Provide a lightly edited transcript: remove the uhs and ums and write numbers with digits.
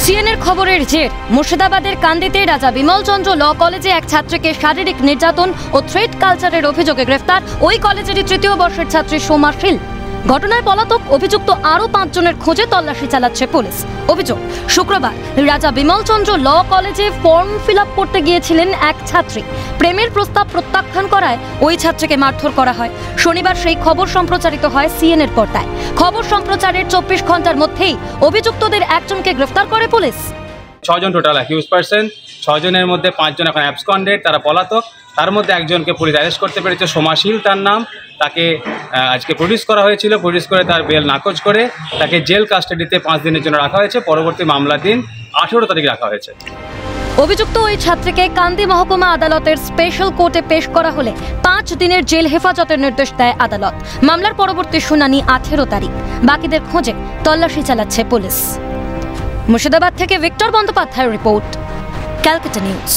সিএনএর খবরের জের মুর্শিদাবাদের কান্দিতে রাজা বিমল চন্দ্র ল কলেজে এক ছাত্রীকে শারীরিক নির্যাতন ও থ্রেট কালচারের অভিযোগে গ্রেফতার ওই কলেজেরই তৃতীয় বর্ষের ছাত্রী সোমা শীল। ঘটনায় পলাতক অভিযুক্ত আরও 5 জনের খোঁজে তল্লাশি চালাচ্ছে পুলিশ। অভিযোগ, শুক্রবার রাজা বিমল চন্দ্র ল কলেজে ফর্ম ফিল আপ করতে গিয়েছিলেন এক ছাত্রী। প্রেমের প্রস্তাব প্রত্যাখ্যান করায় ওই ছাত্রীকে মারধর করা হয়। শনিবার সেই খবর সম্প্রচারিত হয় সিএনএর পর্দায়। খবর সম্প্রচারের 24 ঘন্টার মধ্যেই অভিযুক্তদের একজনকে গ্রেফতার করে পুলিশ। 6 জন টোটাল অ্যাকিউজ পারসন, 6 জনের মধ্যে 5 জন এখন অ্যাবসকন্ডেড, তারা পলাতক। তার মধ্যে একজনকে পুলিশ অ্যারেস্ট করতে পেরেছে, সোমা শীল তার নাম। তাকে আজকে প্রডিউস করা হয়েছিল, প্রডিউস করে তার বেল নাকচ করে তাকে জেল কাস্টাডিতে 5 দিনের জন্য রাখা হয়েছে। পরবর্তী মামলার দিন 18 তারিখ রাখা হয়েছে। অভিযুক্ত ওই ছাত্রীকে কান্দি মহকুমা আদালতের স্পেশাল কোর্টে পেশ করা হলে 5 দিনের জেল হেফাজতের নির্দেশ দেয় আদালত। মামলার পরবর্তী শুনানি 18 তারিখ। বাকিদের খোঁজে তল্লাশি চালাচ্ছে পুলিশ। মুর্শিদাবাদ থেকে ভিক্টর বন্দ্যোপাধ্যায়ের রিপোর্ট, ক্যালকাটা নিউজ।